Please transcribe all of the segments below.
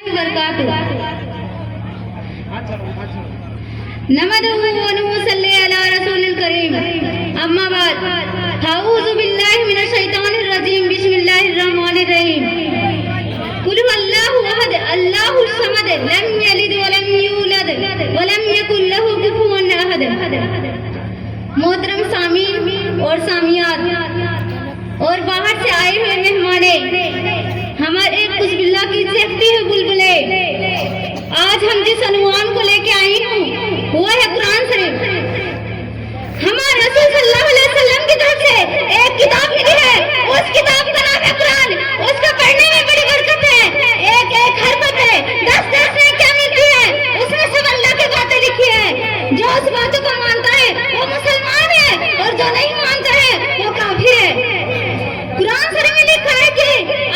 नमदहु व नसल्ली अला रसूलिल करीम अम्मा बाद अऊज़ु बिल्लाहि मिनश शैतानिर रजीम बिस्मिल्लाहिर रहमानिर रहीम कुल हुवल्लाहु अहद अल्लाहुस समद लम यलिद व लम यूलद व लम यकुल लहु कुफुवन अहद। मोहतरम सामीन और सामियात और बाहर से आए हुए मेहमाने, हमारे कुस्बिल्ला की चहकती है बुलबुले, आज हम जिस अनुमान को लेके आई हूँ वो है कुरान शरीफ। हमारे रसूल सल्लल्लाहु अलैहि वसल्लम की तरफ से एक किताब मिली है, उस किताब का नाम है कुरान। उसका पढ़ने में बड़ी बरकत है, एक एक हरफ पे 10-10 में क्या मिलती है, उसमें सब अल्लाह की बातें लिखी है। जो उस बातों को मानता है वो मुसलमान है और जो नहीं मानता है वो काफिर है। कुरान शरीफ में लिखा है कि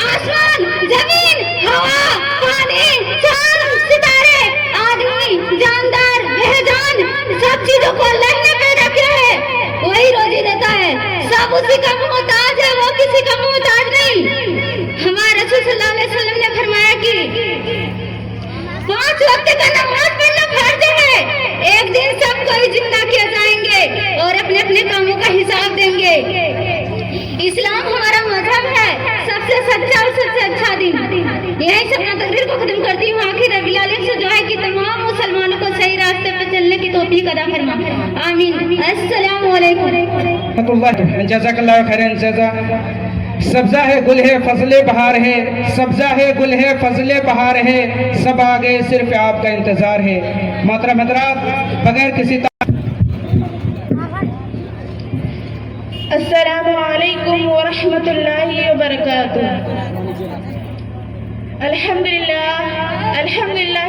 आसमान, जमीन, हवा, पानी, चांद, सितारे, आदमी, जानदार, बेजान, सब चीजों को अल्लाह ने पैदा किया है, वही रोजी देता है। सब उसी का मोहताज है, वो किसी का मोहताज नहीं। हमारे रसूल सल्लल्लाहु अलैहि वसल्लम ने फरमाया कि 5 वक्त का नमाज पढ़ना फर्ज है। एक दिन सबको जिंदा किए जाएंगे और अपने अपने कामों का हिसाब देंगे। इस्लाम हमारा मजहब है, सबसे सच्चा और सबसे अच्छा दिन। यही सब तकरीर को खत्म करती हूँ। आखिर रब्बिल आलमीन से दुआ है कि तमाम मुसलमानों को सही रास्ते पर चलने की तौफीक अता फरमा। आमीन। अस्सलामु अलैकुम। जज़ाकल्लाहु खैरन जज़ा। सब्जा है गुल है फजले बहार है, सब्जा है गुल है फजले बहार है, सब आगे सिर्फ आपका इंतजार है। मोहतरम हज़रात, बगैर किसी अस्सलामु अलैकुम व रहमतुल्लाहि व बरकातुहू। अल्हम्दुलिल्लाह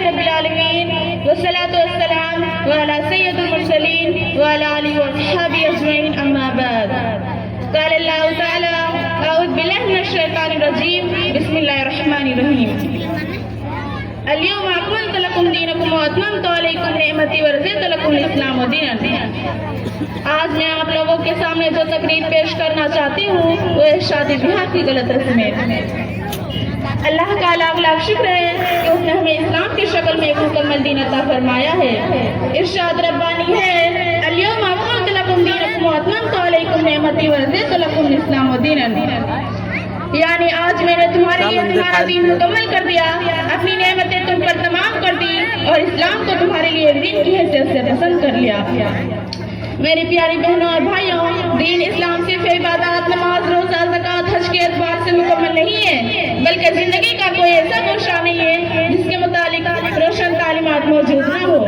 रब्बिल आलमीन वस्सलातु वस्सलाम अला सय्यिदिल मुरसलीन व अला आलिहि व अस्हाबिहि अजमईन, अम्मा बाद। क़ाल अल्लाहु तआला अऊज़ु बिल्लाहि मिनश शैतानिर रजीम बिस्मिल्लाहिर रहमानिर रहीम अल-यौमा अकमलतु लकुम दीनकुम व अतममतु अलैकुम निअमती व रज़ीतु लकुमुल इस्लाम दीनन। आज मैं आप लोगों के सामने जो तकरीर पेश करना चाहती हूँ वो है शादी ब्याह की गलत रस्में। अल्लाह का लाख शुक्र है कि उसने हमें इस्लाम की शक्ल में एक मुकम्मल दीन अता फरमाया है। इरशाद रब्बानी है अल-यौमा अकमलतु लकुम दीनकुम व अतममतु अलैकुम निअमती व रज़ीतु लकुमुल इस्लाम दीनन, यानी आज मैंने तुम्हारे लिए तुम्हारा दीन मुकम्मल कर दिया, अपनी नेमतें तुम पर तमाम कर दी और इस्लाम को तुम्हारे लिए दीन की हैसियत से पसंद कर लिया। मेरी प्यारी बहनों और भाइयों, दीन इस्लाम सिर्फ इबादत, नमाज, रोजा, ज़कात, हज के एतबार से मुकम्मल नहीं है, बल्कि जिंदगी का कोई ऐसा गोशा नहीं है जिसके मुतालिक रोशन तालीमात मौजूद न हो।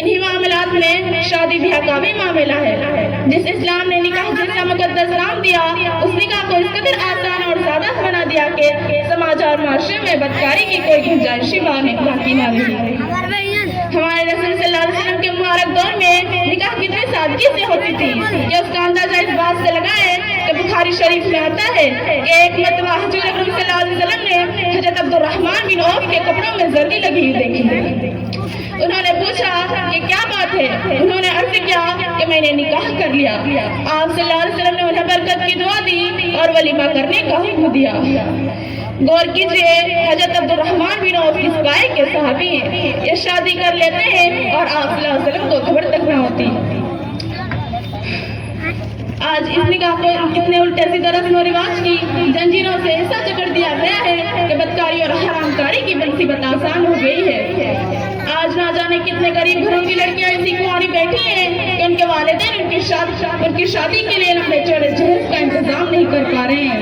इन्हीं मामलात में शादी ब्याह का भी मामला है। जिस इस्लाम ने निकाह जैसा मुकद्दस नाम दिया, उस निकाह को इस कदर आसान और सादा बना दिया कि समाज और माशरे में बदकारी की कोई गुंजाइश बाकी न रही। हमारे रसूल सल्लल्लाहु अलैहि वसल्लम के मुबारक दौर में निकाह कितनी सादगी से होती थी कि उसका अंदाजा इस बात से लगाए कि बुखारी शरीफ में आता है कि एक मरतबा हुजूर अकरम सल्लल्लाहु अलैहि वसल्लम ने हज़रत अब्दुर्रहमान बिन औफ के कपड़ों में जर्दी लगी हुई देखी। उन्होंने पूछा कि क्या बात है। उन्होंने अर्ज किया कि मैंने निकाह कर लिया। आप सल्लल्लाहु अलैहि वसल्लम ने उन्हें बरकत की दुआ दी और वलीमा करने का हुक्म दिया। गौर कीजिए, हज़रत अब्दुर्रहमान बिन औफ इस गाय के सहाबी हैं, ये शादी कर लेते हैं और आप सल्लल्लाहु अलैहि वसल्लम को खबर तक न होती। आज इस निकाह को कितने उल्टे सीधे रस्म और रिवाज की जंजीरों से ऐसा जकड़ दिया गया है कि बदकारी और हरामकारी की मुसीबत आसान हो गई है। आज ना जाने कितने गरीब घरों की लड़कियां ऐसी कुंवारी बैठी हैं कि उनके वालिदैन उनकी शादी के लिए लंबे चौड़े जहेज का इंतजाम नहीं कर पा रहे हैं।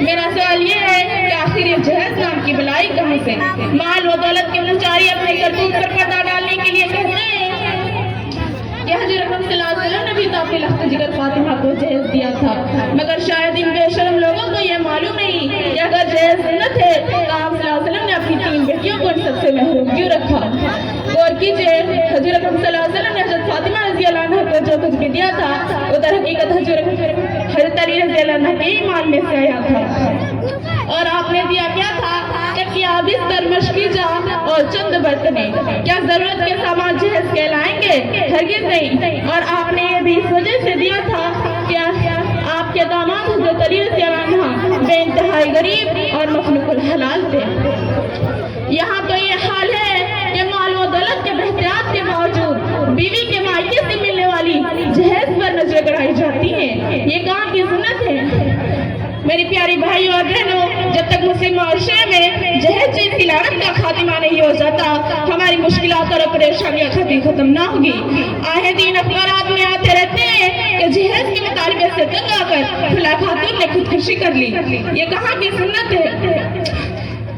मेरा सवाल ये है कि आखिर ये जहेज नाम की बलाई कहाँ से? माल व दौलत के पुजारी अपने करतूत पर पर्दा डालने के लिए कहते हैं कि हज़रत अकरम सल्लल्लाहु अलैहि वसल्लम ने भी तो अपनी लख्त जिगर फातिमा को जहेज दिया था, मगर शायद इन बेशरम लोगों को ये मालूम नहीं कि अगर जहेज न थे तो आप सल्लल्लाहु अलैहि वसल्लम ने अपनी 3 बेटियों को इन सबसे महरूम क्यों रखा। गौर कीजिए, हज़रत अकरम सल्लल्लाहु अलैहि वसल्लम ने हज़रत फातिमा रज़ियल्लाहु अन्हा को जो कुछ भी दिया था वो दर हकीकत हज़रत अली रज़ियल्लाहु अन्हा के ईमान में से आया था। और आपने दिया क्या था? तकिया, बिस्तर, मशकीजा और चंद बर्तने। क्या जरूरत के सामान जहेज कहलाएंगे? हरगिज़ नहीं। और आपने ये भी इस वजह से दिया था कि आपके दामाद हज़रत अली रज़ियल्लाहु अन्हा बेइंतहाई गरीब और मखलूकुल हलाल थे। यहाँ तो ये हाल है कि माल व दौलत के एहतियात के बावजूद बीवी के मायके से मिलने वाली जहेज पर नजर गड़ाई जाती है। ये कहाँ की सुन्नत है? मेरी प्यारी भाइयों और बहनों, जब तक मुस्लिम माशरे में जहेज जैसी लानत का खात्मा नहीं हो जाता, हमारी मुश्किलात और परेशानियां कभी खत्म ना होगी। आए दिन अखबारात में आते रहते हैं कि जहेज के मुतालबे से तंग आकर फला खातून ने खुदकुशी कर ली। ये कहाँ की सुन्नत है?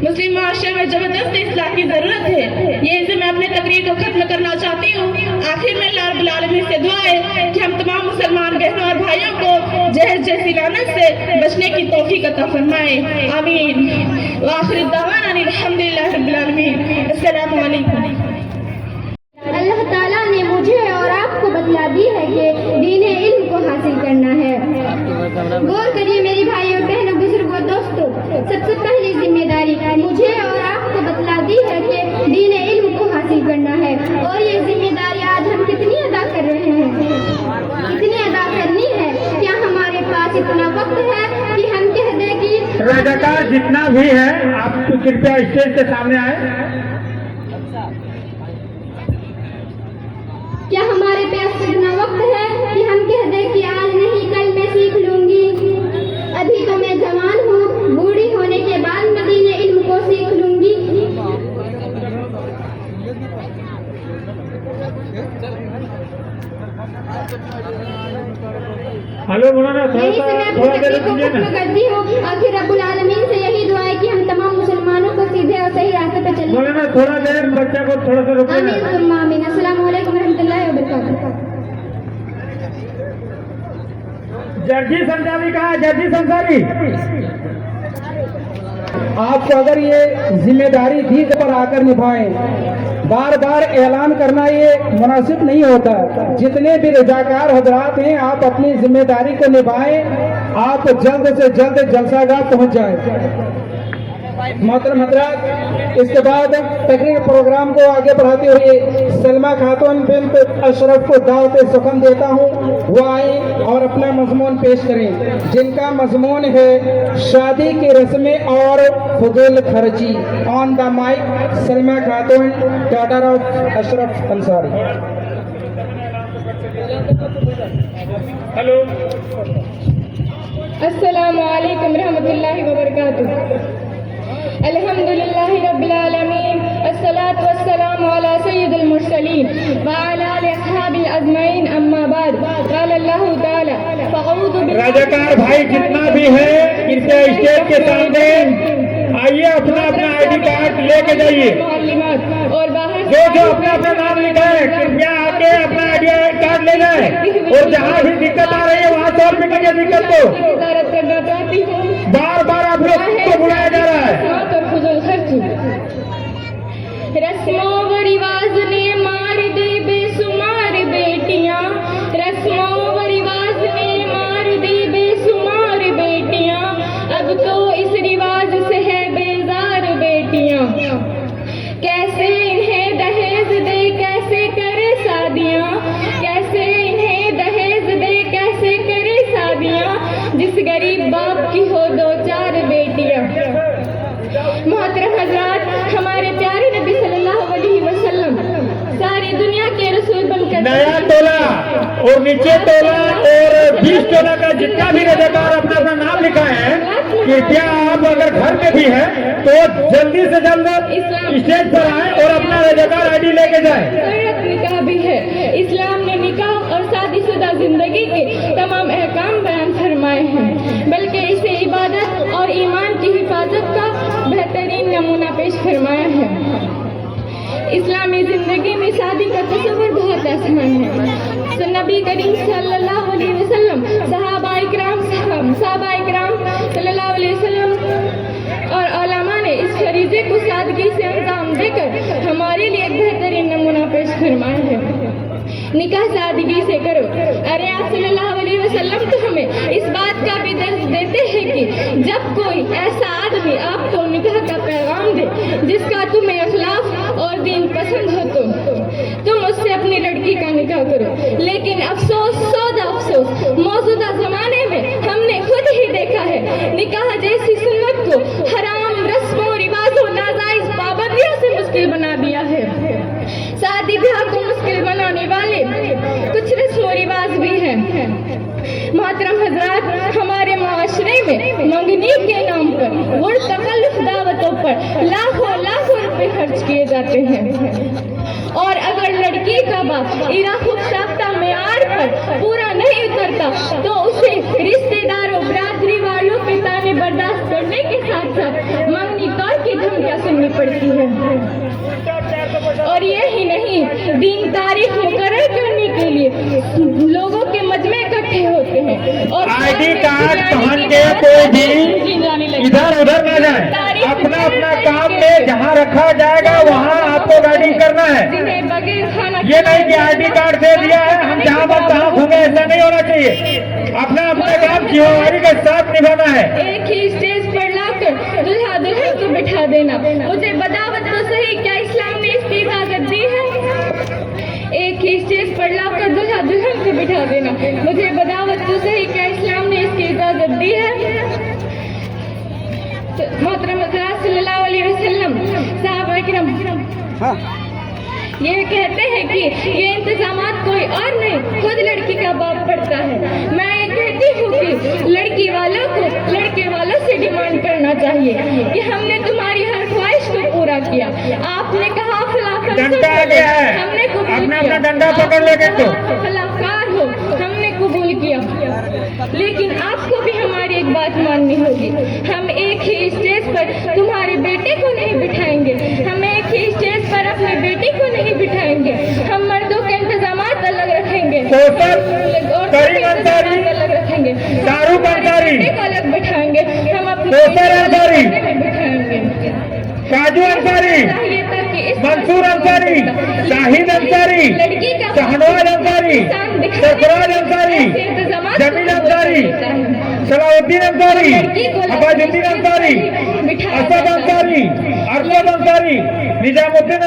मुस्लिम माशरे में जबरदस्त इस्लाह की जरूरत है। ये इसे मैं अपने तकरीर को खत्म करना चाहती हूँ। आखिर में अल्लाह रब्बुल आलमीन से दुआ है कि हम तमाम मुसलमान बहनों और भाइयों को जहेज जैसी लानत से बचने की तौफीक अता फरमाए। आमीन। व आखिर दावाना अल्हम्दुलिल्लाहि रब्बिल आलमीन। अस्सलामु अलैकुम। अल्लाह ताला ने मुझे और आपको बतला दी है कि दीन इल्म को हासिल करना है। गौर करिए मेरी भाइयों बहनों बुजुर्गों दोस्तों, सबसे पहली जिम्मेदारी मुझे और आपको बतला दी है कि दीन इल्म को हासिल करना है। और ये जिम्मेदारी आज हम कितनी अदा कर रहे हैं? कितनी अदा करनी है? क्या हमारे पास इतना वक्त है कि हम कह दें कि रजाकार जितना भी है आप कृपया स्टेज के सामने आए। क्या हमारे पास इतना वक्त है कि हम कह दें कि आज नहीं कल मैं सीख लूंगी, अभी तो मैं जवान हूँ, बूढ़ी होने के बाद मैं दीन इल्म को सीख लूंगी। हेलो मौलाना, यही से मैं अपनी तकरीर को खत्म करती हूँ। आखिर रब्बुल आलमीन से यही दुआ है कि हम तमाम मुसलमानों को सीधे और सही रास्ते पे चलें। मौलाना थोड़ा देर बच्चा को थोड़ा सा रुकिए ना। आमीन सुम्मा आमीन। अस्सलामु अलैकुम रहमतुल्लाहि व बरकातुहू। जर्जी संसारी कहा? जर्जी संसारी, आपको अगर ये जिम्मेदारी दी पर आकर निभाएं, बार बार ऐलान करना ये मुनासिब नहीं होता। जितने भी रजाकार हजरात हैं आप अपनी जिम्मेदारी को निभाएं, आप जल्द से जल्द जलसागाह पहुंच जाएं। मोहतरम हजरात, इसके बाद तकरीर प्रोग्राम को आगे बढ़ाते हुए सलमा खातून बिन्त अशरफ को दावत सुखन देता हूँ, वो आए और अपना मजमून पेश करें, जिनका मजमून है शादी की रस्में और फुजूल खर्ची। On the mic Salma Khatoon, daughter of Ashraf Ansari. Hello, अस्सलामु अलैकुम रहमतुल्लाहि व बरकातुहू। अल्हम्दुलिल्लाहि रब्बिल आलमीन, अस्सलातु वस्सलामु अला सय्यिदिल मुरसलीन व अला आलिहि अस्हाबिल अजमईन, अम्मा बाद। क़ाल अल्लाहु तआला फ़अऊज़ु बिल्लाहि। रजाकार भाई जितना भी है कृपया स्टेज के सामने आइए, अपना अपना आईडी कार्ड लेके जाइए। और बाहर जो अपना अपना नाम लिखा है कृपया आके अपना आईडी कार्ड ले जाए। और जहाँ भी दिक्कत आ रही है वहाँ सॉल्व करिए दिक्कत को। वज़ारत करना चाहती हूँ। बार बार आप लोग को बुलाया जा रहा है। फुजूल खर्ची। रस्मों व रिवाज ने मार दी बेसुमार बेटियां, रस्मों व रिवाज ने मार दी बेसुमार बेटियां, अब तो इस रिवाज से है बेजार बेटियां। कैसे इन्हें दहेज दे कैसे करे शादियां, कैसे इन्हें दहेज दे कैसे करे शादियां, जिस गरीब बाप की हो दो चार बेटियां। मोहतरम हजरात, हमारे प्यारे नबी सल्लल्लाहु अलैहि वसल्लम सारी दुनिया के रसूल बनकर नया तोला और नीचे तोला और 20 तोला का जितना भी रजाकार अपना अपना नाम लिखा है, कृपया आप अगर घर पे भी है तो जल्दी से जल्द स्टेज पर आए और अपना रजाकार आईडी लेके जाए। निकाह भी है। इस्लाम ने निकाह और शादीशुदा जिंदगी के तमाम अहकाम बयान फरमाए हैं, बल्कि इसे इबादत और ईमान की हिफाजत का बेहतरीन नमूना पेश फरमाया है। इस्लामी जिंदगी में शादी का तस्वीर बहुत आसान है। तो नबी करीम सल्लल्लाहु अलैहि वसल्लम, सहाबा इकराम सल्लल्लाहु अलैहि वसल्लम और उलमा ने इस फरीजे को सादगी से अंजाम देकर हमारे लिए एक बेहतरीन नमूना पेश फरमाया है। निकाह सादगी से करो। अरे आप सल्लल्लाहु अलैहि वसल्लम तो हमें इस बात का भी दर्ज देते हैं कि जब कोई ऐसा आदमी आपको निकाह का पैगाम दे जिसका तुम्हें अखलाक और दीन पसंद हो तो तुम उससे अपनी लड़की का निकाह करो। लेकिन अफसोस सौदा अफसोस, मौजूदा जमाने में हमने खुद ही देखा है निकाह जैसी सुन्नत को हराम रस्मों रिवाजों नाजायज मानने वाले कुछ रस्म और रिवाज भी हैं। मोहतरम हजरात, हमारे माशरे में मंगनी के नाम पर मुर्तकल्लिफ दावतों पर लाखों लाखों रुपए खर्च किए जाते हैं, और अगर लड़की का बाप इराक़ साख्ता मेयार पर पूरा नहीं उतरता तो उसे रिश्तेदारों बरादरी वालों के ताने बर्दाश्त करने के साथ साथ मंगनी तौर की धमकियां सुननी पड़ती है। और यही नहीं, दिन तारीख मुकर्रर करने के लिए लोगों के मजमे इकट्ठे होते हैं और आईडी कार्ड पहन के कोई भी इधर उधर न जाए, अपना अपना काम में जहाँ रखा जाएगा वहाँ आपको गाइडिंग करना है। ये नहीं कि आईडी कार्ड दे दिया है हम जहाँ पर तहाँ घूमे, ऐसा नहीं होना चाहिए। अपना अपना काम जिम्मेदारी के साथ निभाना है। एक ही स्टेज पर लाकर दुल्हा दुल्हन को बिठा देना, मुझे बदावत तो सही, क्या इस्लाम ने इसकी इजाजत दी है? एक ही स्टेज पर लाकर दुल्हा दुल्हन को बिठा देना, मुझे बदावत तो सही, क्या इस्लाम ने इसकी इजाजत दी है? मोहतरम हज़रात सल्लल्लाहु अलैहि वसल्लम सहाबा किराम ये कहते हैं कि ये इंतजामात कोई और नहीं, खुद लड़की का बाप पड़ता है। मैं ये कहती हूँ कि लड़की वालों को लड़के वालों से डिमांड करना चाहिए कि हमने तुम्हारी हर ख्वाहिश को पूरा किया। आपने कहा डंडा आ गया है, हमने कबूल अपना किया, अपना डंडा पकड़ लेके तो खिलाफकार हो, हमने कबूल किया, लेकिन आपको भी हमारी एक बात माननी होगी। हम एक ही स्टेज पर तुम्हारे बेटे को नहीं बिठाएंगे, हम एक ही स्टेज पर अपने बेटी को नहीं बिठाएंगे, हम मर्दों के इंतजामात अलग रखेंगे, करीम अंसारी, अलग रखेंगे, शाहरुख अंसारी को अलग बिठाएंगे, हम अपने अंसारी, बिठाएंगे, काजू अंसारी, मंसूर अंसारी, शाहिद अंसारी, शहनवाज अंसारी, सरफराज अंसारी, जमील अंसारी, सलाउद्दीन अंसारी, अबाजुद्दीन अंसारी, असद अंसारी, अरशद अंसारी, निजामुद्दीन